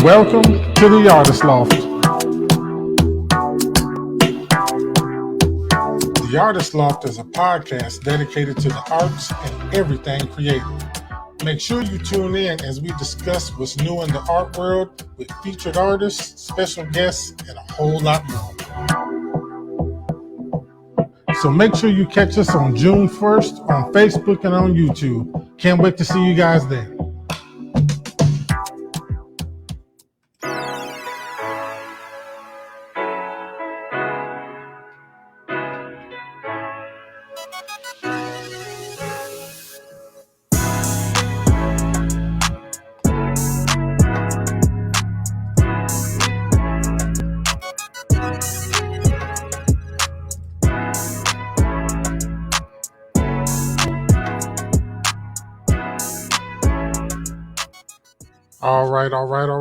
Welcome to the Artist Loft. The Artist Loft is a podcast dedicated to the arts and everything creative. Make sure you tune in as we discuss what's new in the art world with featured artists, special guests, and a whole lot more. So make sure you catch us on June 1st on Facebook and on YouTube. Can't wait to see you guys there.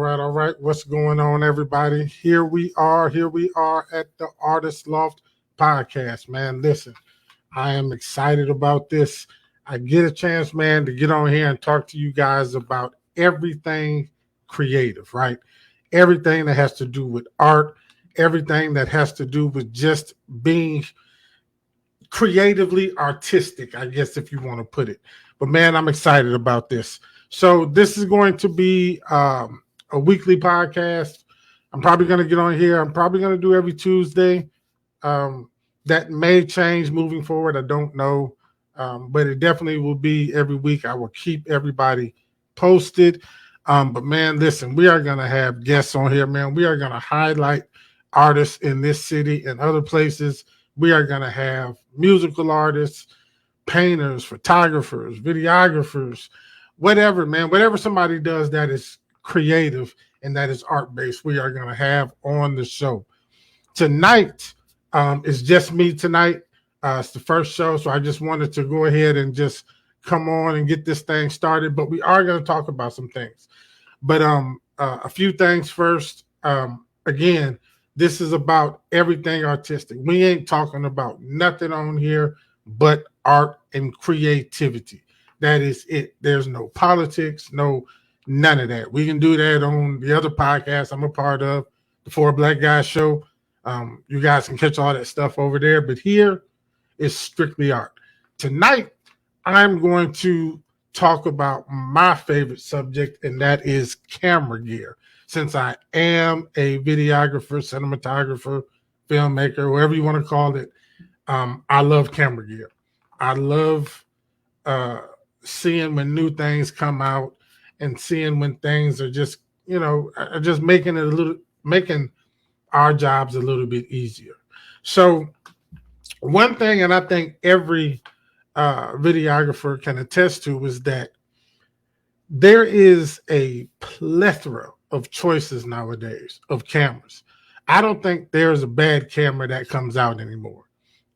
All right. What's going on, everybody? Here we are at the Artist Loft Podcast, man. Listen, I am excited about this. I get a chance, man, to get on here and talk to you guys about everything creative, right? Everything that has to do with art, everything that has to do with just being creatively artistic, I guess, if you want to put it. But, man, I'm excited about this. So this is going to be a weekly podcast. I'm probably going to get on here. I'm probably going to do every Tuesday. That may change moving forward. I don't know. But it definitely will be every week. I will keep everybody posted. But, man, listen, we are going to have guests on here, man. We are going to highlight artists in this city and other places. We are going to have musical artists, painters, photographers, videographers, whatever, man, whatever somebody does that is creative and that is art-based, we are going to have on the show. Tonight is just me tonight. It's the first show, so I just wanted to go ahead and just come on and get this thing started, but we are going to talk about some things. But a few things first. Again, this is about everything artistic. We ain't talking about nothing on here but art and creativity. That is it. There's no politics, none of that. We can do that on the other podcast I'm a part of, the Four Black Guys Show. You guys can catch all that stuff over there. But here is strictly art. Tonight, I'm going to talk about my favorite subject, and that is camera gear. Since I am a videographer, cinematographer, filmmaker, whatever you want to call it, I love camera gear. I love seeing when new things come out and seeing when things are just, are just making our jobs a little bit easier. So one thing, and I think every videographer can attest to, is that there is a plethora of choices nowadays of cameras. I don't think there's a bad camera that comes out anymore.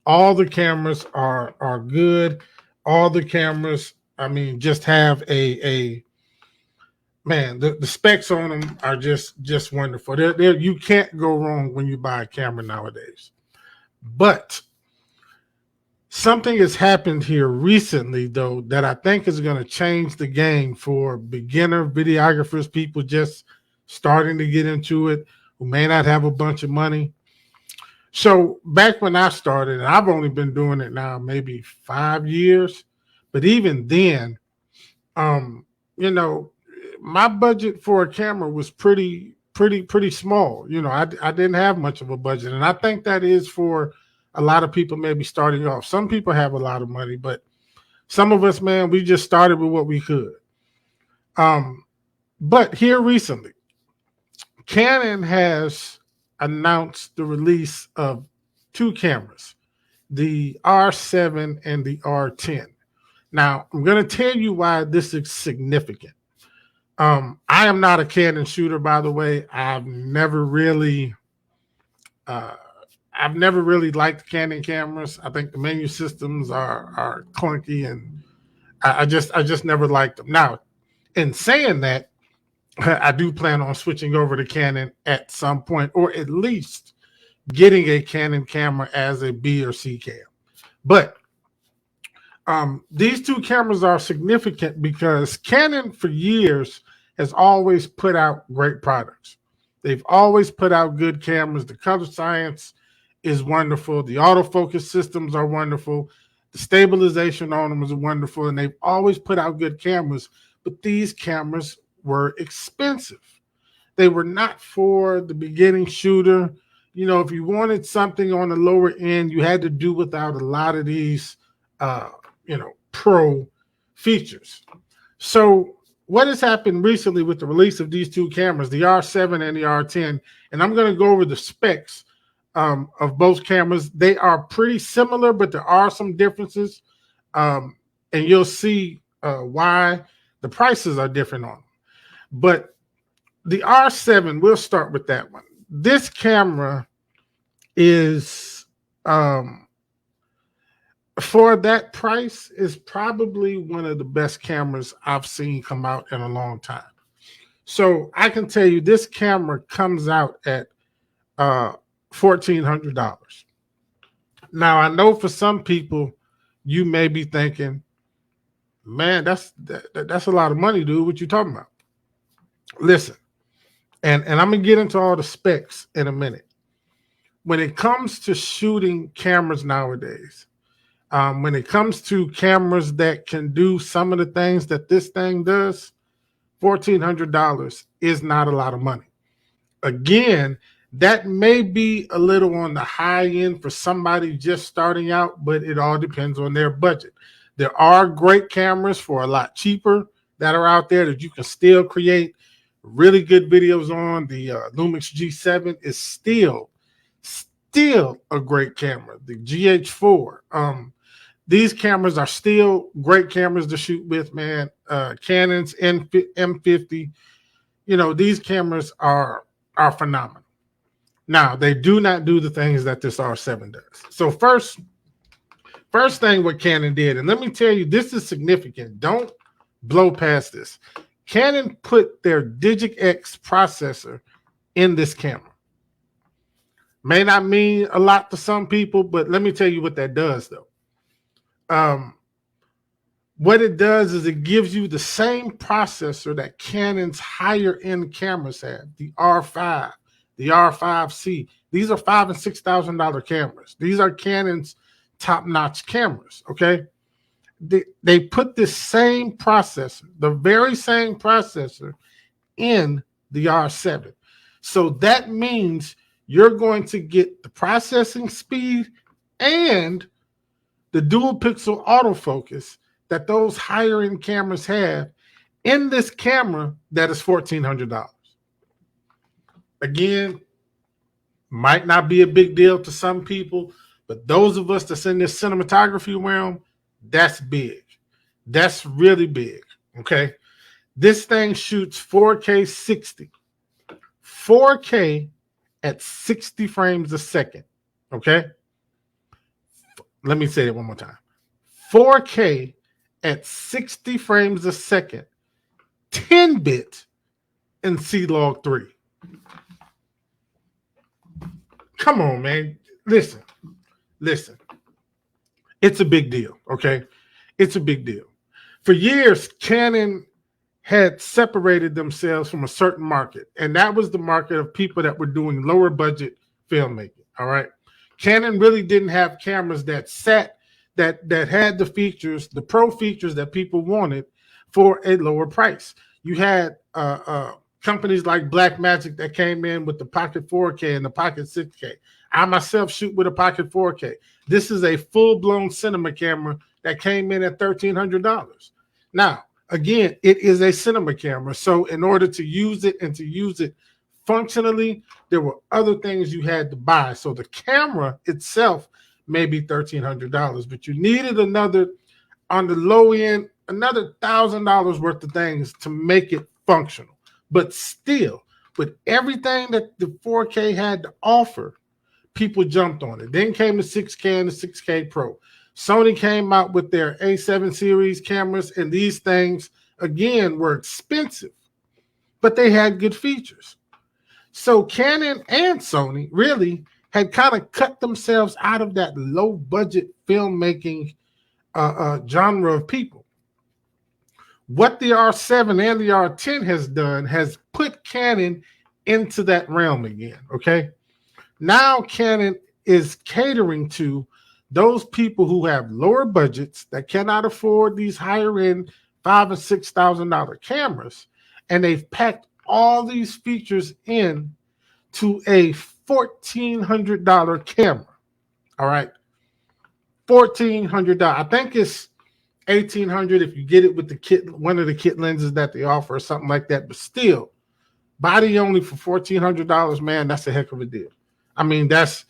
All the cameras are good. All the cameras, just have the specs on them are just wonderful. They're, you can't go wrong when you buy a camera nowadays. But something has happened here recently, though, that I think is going to change the game for beginner videographers, people just starting to get into it, who may not have a bunch of money. So back when I started, and I've only been doing it now maybe 5 years, but even then, my budget for a camera was pretty small. I didn't have much of a budget, and I think that is for a lot of people maybe starting off. Some people have a lot of money, but some of us, man, we just started with what we could. But here recently, Canon has announced the release of two cameras, the R7 and the R10. Now, I'm going to tell you why this is significant. I am not a Canon shooter, by the way. I've never really liked Canon cameras. I think the menu systems are clunky, and I just never liked them. Now, in saying that, I do plan on switching over to Canon at some point, or at least getting a Canon camera as a B or C cam. But these two cameras are significant because Canon for years has always put out great products. They've always put out good cameras. The color science is wonderful. The autofocus systems are wonderful. The stabilization on them is wonderful. And they've always put out good cameras. But these cameras were expensive. They were not for the beginning shooter. You know, if you wanted something on the lower end, you had to do without a lot of these, pro features. So what has happened recently with the release of these two cameras, the R7 and the R10, and I'm going to go over the specs of both cameras. They are pretty similar, but there are some differences, and you'll see why the prices are different on them. But the R7, we'll start with that one. This camera is, for that price, is probably one of the best cameras I've seen come out in a long time. So I can tell you this camera comes out at $1,400. Now, I know for some people, you may be thinking, man, that's a lot of money, dude. What you talking about? Listen, and I'm going to get into all the specs in a minute. When it comes to shooting cameras nowadays, when it comes to cameras that can do some of the things that this thing does, $1,400 is not a lot of money. Again, that may be a little on the high end for somebody just starting out, but it all depends on their budget. There are great cameras for a lot cheaper that are out there that you can still create really good videos on. The Lumix G7 is still a great camera. The GH4, these cameras are still great cameras to shoot with, man. Canon's M50, these cameras are phenomenal. Now, they do not do the things that this R7 does. So first thing what Canon did, and let me tell you, this is significant. Don't blow past this. Canon put their Digic X processor in this camera. May not mean a lot to some people, but let me tell you what that does, though. What it does is it gives you the same processor that Canon's higher end cameras have, the R5, the R5C. These are $5,000 and $6,000 cameras. These are Canon's top-notch cameras, okay? They put this same processor, the very same processor, in the R7. So that means you're going to get the processing speed and the dual pixel autofocus that those higher end cameras have in this camera that is $1,400. Again, might not be a big deal to some people, but those of us that's in this cinematography realm, that's big. That's really big, okay? This thing shoots 4K 60. 4K at 60 frames a second, okay? Let me say it one more time. 4K at 60 frames a second, 10-bit in C-Log 3. Come on, man. Listen. It's a big deal, okay? It's a big deal. For years, Canon had separated themselves from a certain market, and that was the market of people that were doing lower budget filmmaking, all right? Canon really didn't have cameras that had the features, the pro features that people wanted for a lower price. You had companies like Blackmagic that came in with the Pocket 4K and the Pocket 6K. I myself shoot with a Pocket 4K. This is a full-blown cinema camera that came in at $1,300. Now, again, it is a cinema camera. So in order to use it and to use it functionally, there were other things you had to buy. So the camera itself may be $1,300, but you needed another, on the low end, another $1,000 worth of things to make it functional. But still, with everything that the 4K had to offer, people jumped on it. Then came the 6K and the 6K Pro. Sony came out with their A7 series cameras, and these things, again, were expensive, but they had good features. So Canon and Sony really had kind of cut themselves out of that low-budget filmmaking genre of people. What the R7 and the R10 has done has put Canon into that realm again. Okay. Now Canon is catering to those people who have lower budgets that cannot afford these higher end $5,000 and $6,000 cameras, and they've packed all these features in to a $1,400 camera. All right, $1,400. I think it's $1,800 if you get it with the kit, one of the kit lenses that they offer, or something like that. But still, body only for $1,400, man. That's a heck of a deal. I mean, that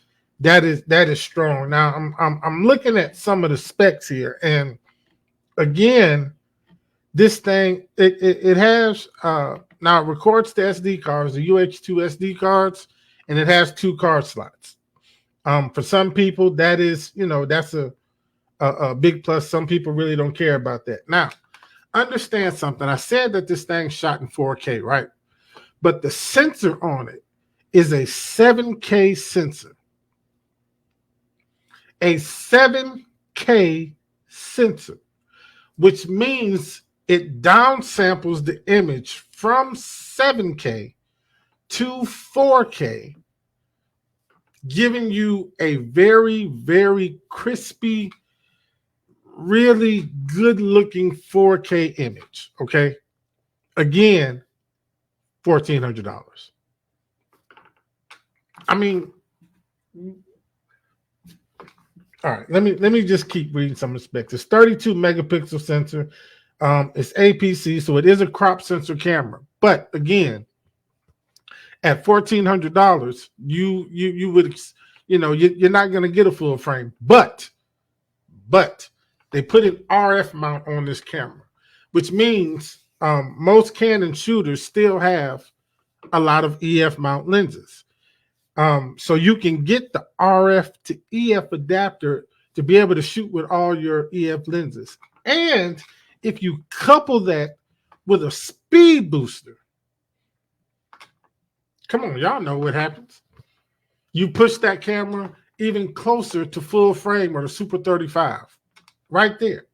is strong. Now I'm looking at some of the specs here, and again, this thing it has now it records the SD cards, the UH2 SD cards, and it has 2 card slots. For some people, that is, that's a big plus. Some people really don't care about that. Now, understand something. I said that this thing shot in 4K, right? But the sensor on it is a 7K sensor. A 7K sensor, which means it downsamples the image from 7K to 4K, giving you a very, very crispy, really good looking 4K image. Okay. Again, $1,400. I mean, all right, let me just keep reading some of the specs. It's 32 megapixel sensor. It's APC, so it is a crop sensor camera. But again, at $1,400, you would, you're not going to get a full frame. But they put an RF mount on this camera, which means most Canon shooters still have a lot of EF mount lenses. So you can get the RF to EF adapter to be able to shoot with all your EF lenses. And if you couple that with a speed booster, come on, y'all know what happens. You push that camera even closer to full frame or the Super 35 right there.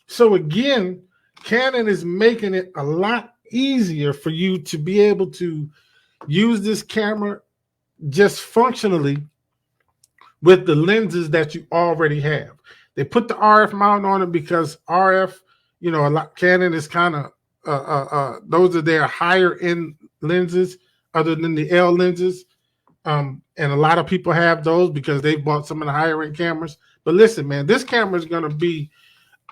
So again, Canon is making it a lot easier for you to be able to use this camera just functionally with the lenses that you already have. They put the RF mount on it because RF, a lot Canon is kind of those are their higher end lenses other than the L lenses. And a lot of people have those because they've bought some of the higher end cameras. But listen, man, this camera is going to be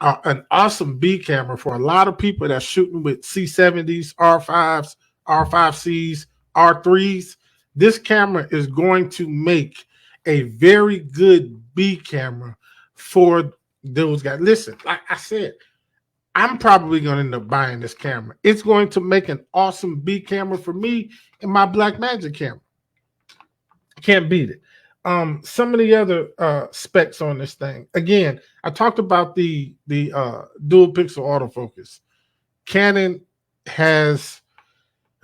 an awesome B camera for a lot of people that's shooting with C70s, R5s, R5Cs, R3s. This camera is going to make a very good B camera for those guys. Listen, like I said, I'm probably going to end up buying this camera. It's going to make an awesome B camera for me and my Blackmagic camera. Can't beat it. Some of the other specs on this thing. Again, I talked about the dual pixel autofocus. Canon has,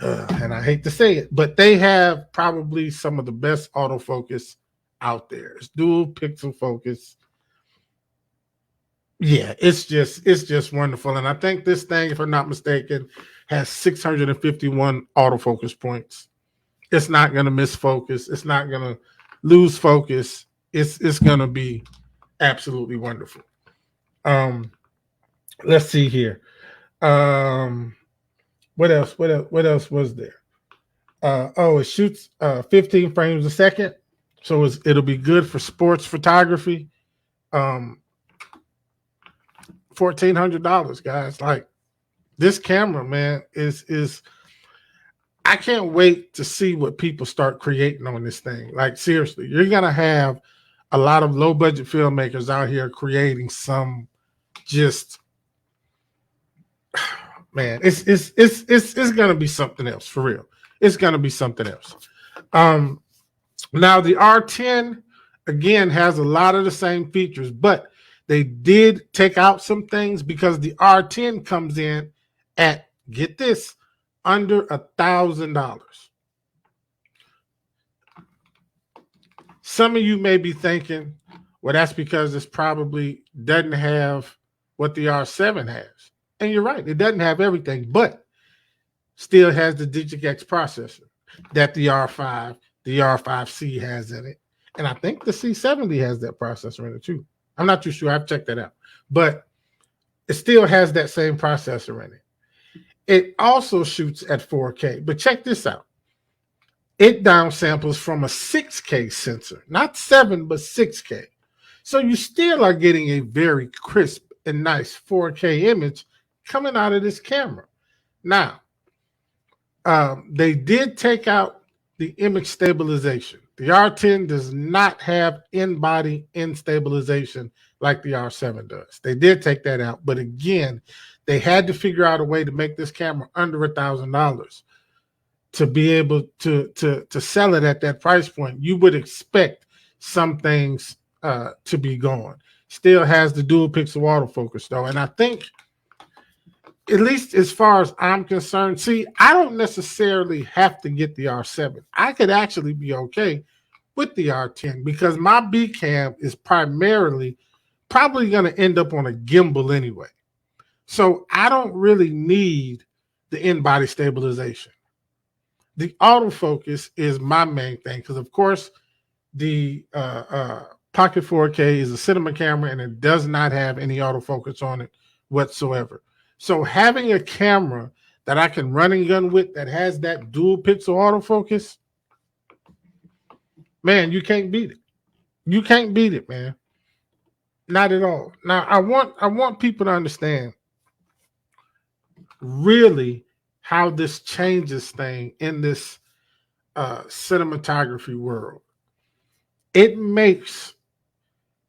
and I hate to say it, but they have probably some of the best autofocus out there. It's dual pixel focus. Yeah, it's just wonderful. And I think this thing, if I'm not mistaken, has 651 autofocus points. It's not going to miss focus. It's not going to lose focus. It's going to be absolutely wonderful. Let's see here. What else? What else was there? It shoots 15 frames a second, so it'll be good for sports photography. $1,400, guys. Like, this camera, man, is. I can't wait to see what people start creating on this thing. Like, seriously, you're gonna have a lot of low budget filmmakers out here creating some just, man, it's gonna be something else for real. It's gonna be something else. Now the R10 again has a lot of the same features, but they did take out some things because the R10 comes in at, get this, under $1,000. Some of you may be thinking, well, that's because this probably doesn't have what the R7 has. And you're right, it doesn't have everything, but still has the DigicX processor that the R5, the R5C has in it. And I think the C70 has that processor in it too. I'm not too sure. I've checked that out. But it still has that same processor in it. It also shoots at 4K. But check this out. It downsamples from a 6K sensor, not 7, but 6K. So you still are getting a very crisp and nice 4K image coming out of this camera. Now, they did take out the image stabilization. The R10 does not have in-body stabilization like the R7 does. They did take that out, but again, they had to figure out a way to make this camera under $1,000 to be able to sell it at that price point. You would expect some things to be gone. Still has the dual pixel autofocus though, and I think, at least as far as I'm concerned, see, I don't necessarily have to get the R7. I could actually be okay with the R10 because my B cam is probably going to end up on a gimbal anyway. So I don't really need the in-body stabilization. The autofocus is my main thing because, of course, the Pocket 4K is a cinema camera and it does not have any autofocus on it whatsoever. So having a camera that I can run and gun with that has that dual pixel autofocus, man, you can't beat it. You can't beat it, man. Not at all. Now, I want people to understand really how this changes thing in this cinematography world. It makes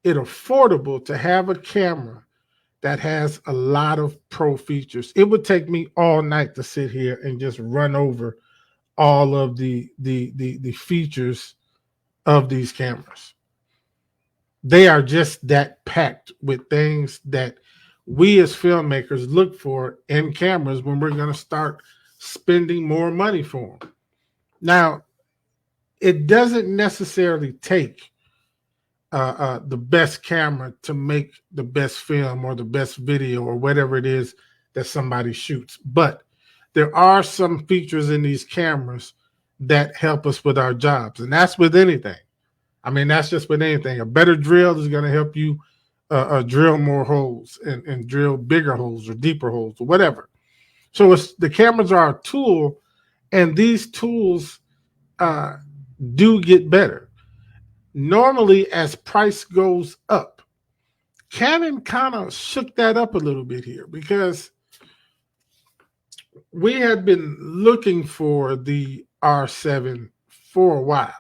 it affordable to have a camera that has a lot of pro features. It would take me all night to sit here and just run over all of the features of these cameras. They are just that packed with things that we as filmmakers look for in cameras when we're going to start spending more money for them. Now, it doesn't necessarily take the best camera to make the best film or the best video or whatever it is that somebody shoots. But there are some features in these cameras that help us with our jobs. And that's with anything. I mean, that's just with anything. A better drill is going to help you drill more holes and drill bigger holes or deeper holes or whatever. So the cameras are a tool, and these tools do get better. Normally, as price goes up, Canon kind of shook that up a little bit here because we had been looking for the R7 for a while.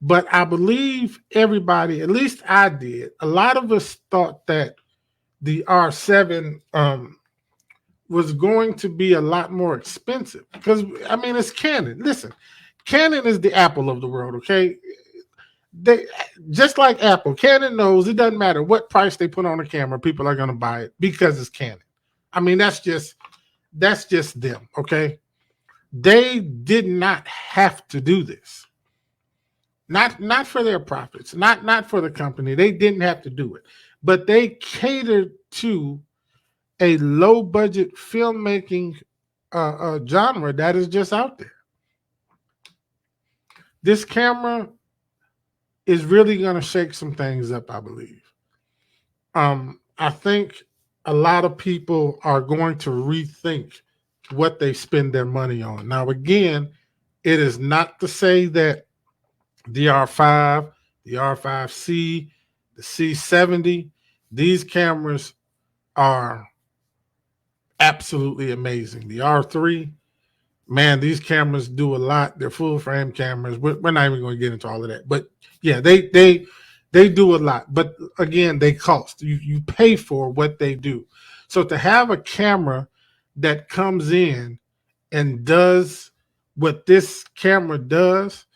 But I believe everybody, at least I did, a lot of us thought that the R7 was going to be a lot more expensive because, I mean, it's Canon. Listen, Canon is the Apple of the world, okay? They just like Apple, Canon knows it doesn't matter what price they put on a camera, people are going to buy it because it's Canon. I mean, that's just them, okay? They did not have to do this. Not for their profits, not for the company. They didn't have to do it. But they catered to a low budget filmmaking genre that is just out there. This camera is really going to shake some things up, I believe. I think a lot of people are going to rethink what they spend their money on. Now, again, it is not to say that the R5, the R5C, the C70, these cameras are absolutely amazing. The R3, man, these cameras do a lot. They're full frame cameras. We're not even going to get into all of that. But yeah, they do a lot. But again, they cost. You pay for what they do. So to have a camera that comes in and does what this camera does,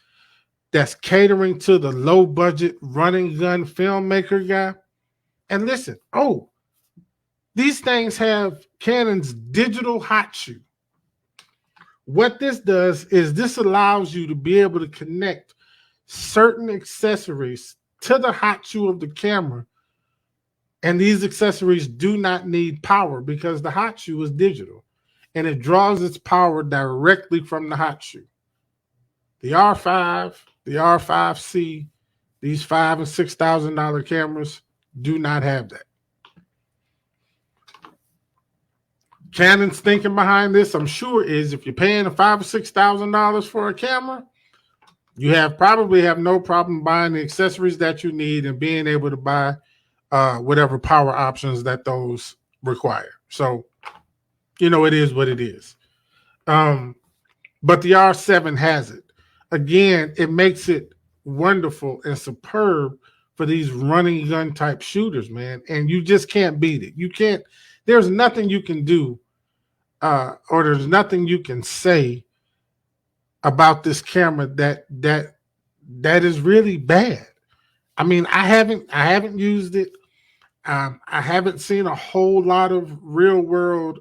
that's catering to the low budget running gun filmmaker guy. And listen, these things have Canon's digital hot shoe. What this does is this allows you to be able to connect certain accessories to the hot shoe of the camera And these accessories do not need power because the hot shoe is digital and it draws its power directly from the hot shoe. The R5, the R5C, these $5,000 and $6,000 cameras do not have that. Canon's thinking behind this, I'm sure, is if you're paying $5,000 or $6,000 for a camera, you probably have no problem buying the accessories that you need and being able to buy whatever power options that those require. So, it is what it is. But the R7 has it. Again, it makes it wonderful and superb for these running gun type shooters, man. And you just can't beat it. You can't. There's nothing you can do, or there's nothing you can say about this camera that is really bad. I mean, I haven't used it. I haven't seen a whole lot of real world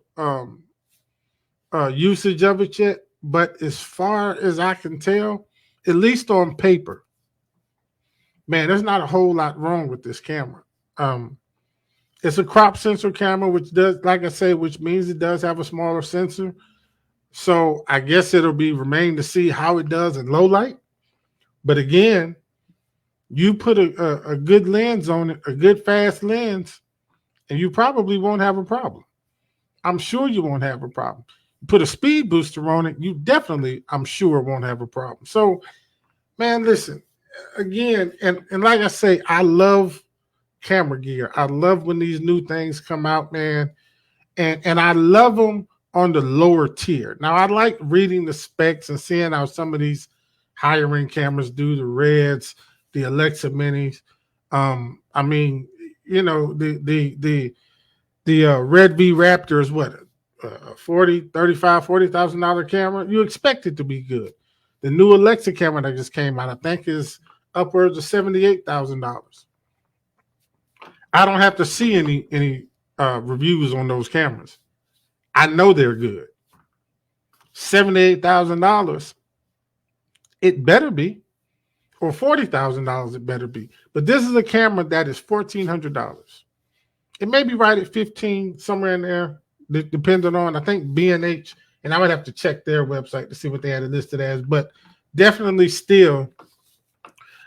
usage of it yet. But as far as I can tell, at least on paper, man, there's not a whole lot wrong with this camera. It's a crop sensor camera, which does, like I say, which means it does have a smaller sensor. So I guess it'll remain to see how it does in low light. But again, you put a good lens on it, a good fast lens, and you probably won't have a problem. I'm sure you won't have a problem. Put a speed booster on it, you definitely, I'm sure, won't have a problem. So, man, listen, again, and like I say, I love camera gear. I love when these new things come out, man, and I love them on the lower tier. Now, I like reading the specs and seeing how some of these higher end cameras do, the Reds, the Alexa Minis. I mean, the Red V Raptor is what? $40,000 camera. You expect it to be good. The new Alexa camera that just came out, I think, is upwards of $78,000. I don't have to see any reviews on those cameras. I know they're good. $78,000. It better be, or $40,000. It better be. But this is a camera that is $1,400. It may be right at $15,000, somewhere in there. Depending on, I think, B&H, and I would have to check their website to see what they had it listed as, but definitely still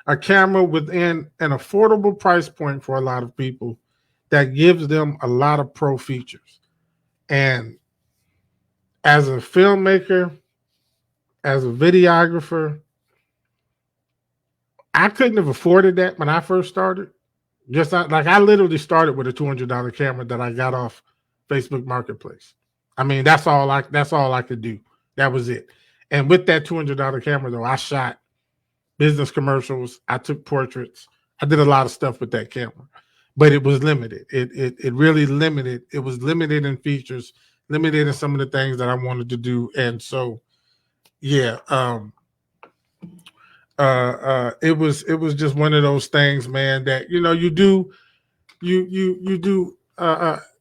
a camera within an affordable price point for a lot of people that gives them a lot of pro features. And as a filmmaker, as a videographer, I couldn't have afforded that when I first started. Just like I literally started with a $200 camera that I got off Facebook Marketplace. I mean, that's all I could do. That was it. And with that $200 camera, though, I shot business commercials. I took portraits. I did a lot of stuff with that camera, but it was limited. It really limited. It was limited in features, limited in some of the things that I wanted to do. And so, yeah, it was just one of those things, man, that you do.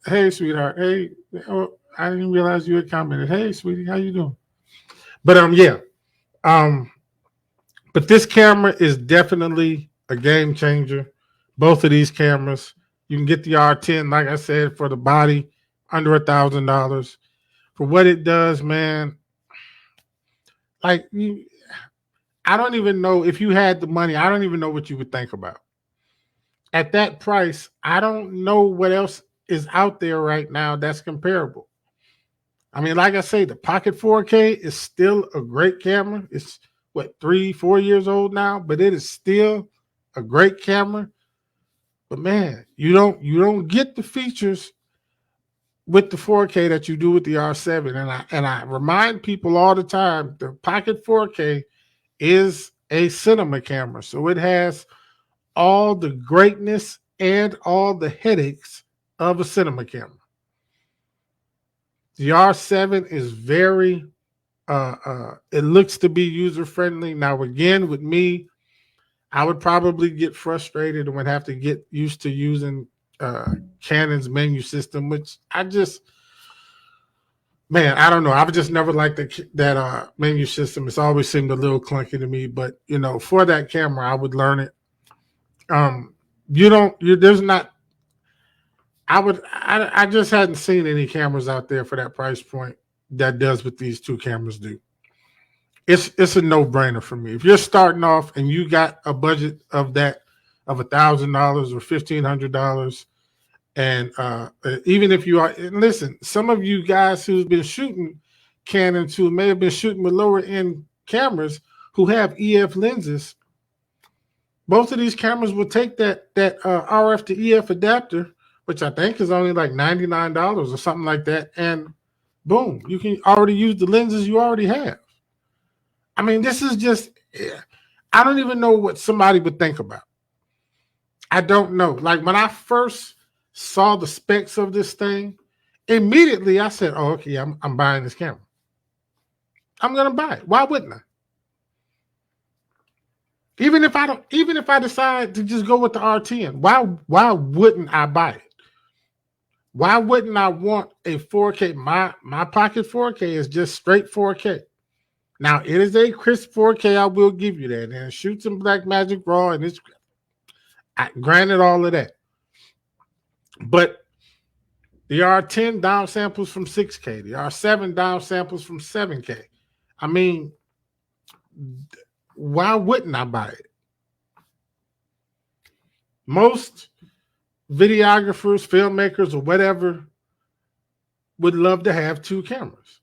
Hey, sweetheart. Hey, I didn't realize you had commented. Hey, sweetie, how you doing? But yeah. But this camera is definitely a game changer. Both of these cameras. You can get the R10, like I said, for the body, under $1,000. For what it does, man. I don't even know if you had the money. I don't even know what you would think about. At that price, I don't know what else is out there right now that's comparable. I mean, like I say, the Pocket 4K is still a great camera. It's 3-4 years old now, but it is still a great camera. But man, you don't get the features with the 4K that you do with the R7. And I remind people all the time, the Pocket 4K is a cinema camera. So it has all the greatness and all the headaches of a cinema camera. The R7 is very, it looks to be user-friendly. Now, again, with me, I would probably get frustrated and would have to get used to using Canon's menu system, which I don't know. I've just never liked that menu system. It's always seemed a little clunky to me, but, for that camera, I would learn it. I just hadn't seen any cameras out there for that price point that does what these two cameras do. It's a no-brainer for me. If you're starting off and you got a budget of that of $1,000 or $1,500, and even if you are, and listen, some of you guys who's been shooting Canons who may have been shooting with lower end cameras who have EF lenses, both of these cameras will take that RF to EF adapter, which I think is only like $99 or something like that, and boom, you can already use the lenses you already have. I mean, this is just, I don't even know what somebody would think about. I don't know. Like when I first saw the specs of this thing, immediately I said, oh, okay, I'm buying this camera. I'm going to buy it. Why wouldn't I? Even if I decide to just go with the R10, why wouldn't I buy it? Why wouldn't I want a 4K? My pocket 4K is just straight 4K. Now, it is a crisp 4K, I will give you that. And it shoots in Blackmagic RAW, and it's granted all of that. But the R10 downsamples from 6K. The R7 downsamples from 7K. I mean, why wouldn't I buy it? Most videographers, filmmakers, or whatever would love to have two cameras.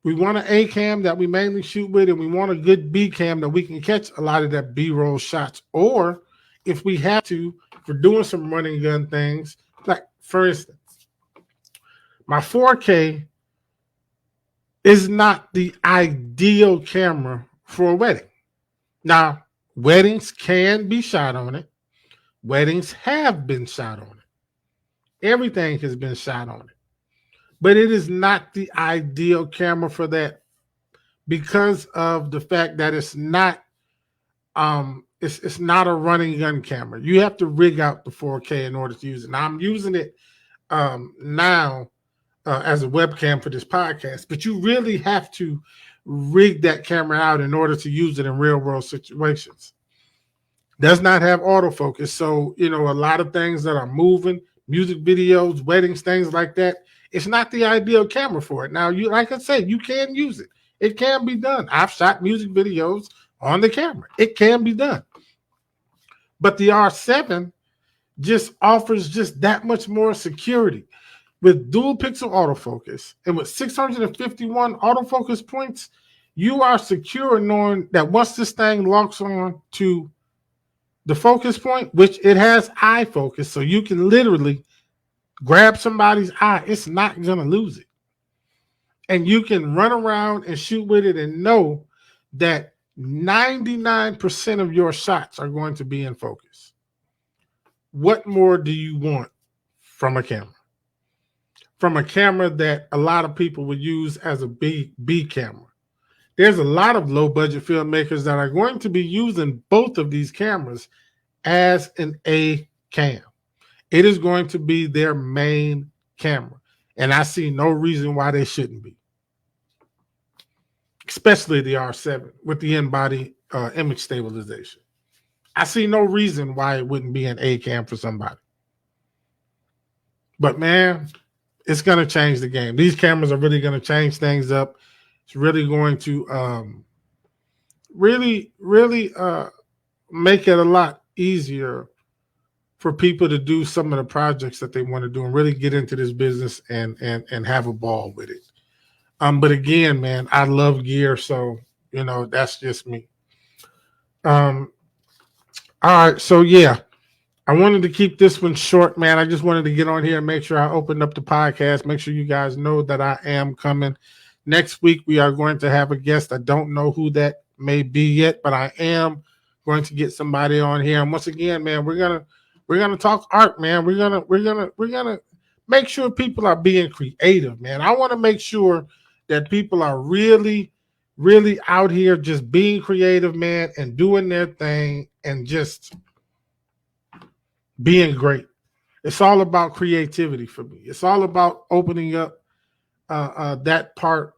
We want an A cam that we mainly shoot with, and we want a good B cam that we can catch a lot of that B-roll shots. Or if we have to, for doing some running gun things, like for instance, my 4K is not the ideal camera for a wedding. Now, weddings can be shot on it. Weddings have been shot on it. Everything has been shot on it. But it is not the ideal camera for that because of the fact that it's not it's not a running gun camera. You have to rig out the 4K in order to use it. Now I'm using it now as a webcam for this podcast, but you really have to rig that camera out in order to use it in real world situations. Does not have autofocus, so a lot of things that are moving, music videos, weddings, things like that, it's not the ideal camera for it. Now, like I said, you can use it. It can be done. I've shot music videos on the camera. It can be done. But the R7 just offers just that much more security. With dual pixel autofocus and with 651 autofocus points, you are secure knowing that once this thing locks on to the focus point, which it has eye focus, so you can literally grab somebody's eye, it's not going to lose it. And you can run around and shoot with it and know that 99% of your shots are going to be in focus. What more do you want from a camera? From a camera that a lot of people would use as a B camera. There's a lot of low budget filmmakers that are going to be using both of these cameras as an A cam. It is going to be their main camera. And I see no reason why they shouldn't be. Especially the R7 with the in-body image stabilization. I see no reason why it wouldn't be an A cam for somebody. But man, it's going to change the game. These cameras are really going to change things up. It's really going to really make it a lot easier for people to do some of the projects that they want to do and really get into this business and have a ball with it. But again, man, I love gear, so that's just me. All right, so yeah, I wanted to keep this one short, man. I just wanted to get on here and make sure I opened up the podcast. Make sure you guys know that I am coming. Next week, we are going to have a guest. I don't know who that may be yet, but I am going to get somebody on here. And once again, man, we're gonna talk art, man. We're gonna make sure people are being creative, man. I want to make sure that people are really, really out here just being creative, man, and doing their thing and just being great. It's all about creativity for me. It's all about opening up that part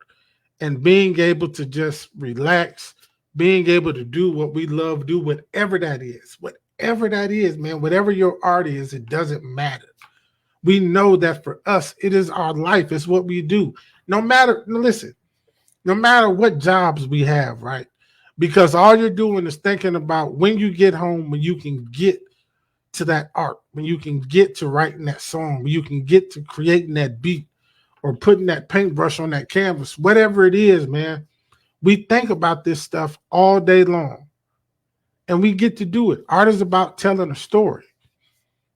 and being able to just relax, being able to do what we love, do whatever that is, whatever that is, man, whatever your art is, it doesn't matter. We know that for us, it is our life. It's what we do. No matter, listen, no matter what jobs we have, right? Because all you're doing is thinking about when you get home, when you can get to that art, when you can get to writing that song, when you can get to creating that beat or putting that paintbrush on that canvas, whatever it is, man. We think about this stuff all day long and we get to do it. Art is about telling a story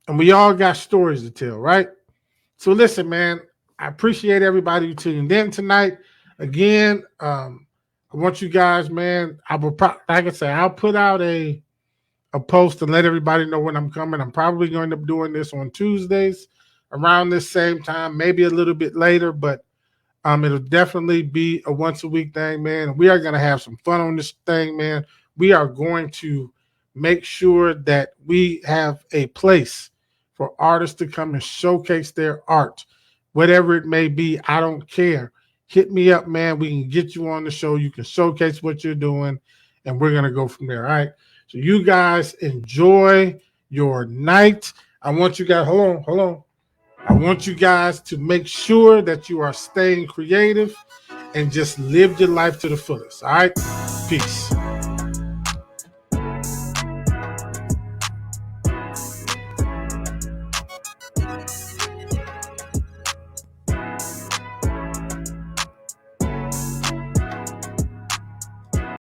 and we all got stories to tell, right? So listen, man, I appreciate everybody who tuned in tonight. Again, I want you guys, man, like I said, I'll put out a post and let everybody know when I'm coming. I'm probably going to be doing this on Tuesdays around this same time, maybe a little bit later, but it'll definitely be a once a week thing, man. We are going to have some fun on this thing, man. We are going to make sure that we have a place for artists to come and showcase their art, whatever it may be. I don't care. Hit me up, man. We can get you on the show. You can showcase what you're doing, and we're going to go from there. All right. So you guys enjoy your night. I want you guys, hold on. I want you guys to make sure that you are staying creative and just live your life to the fullest. All right. Peace.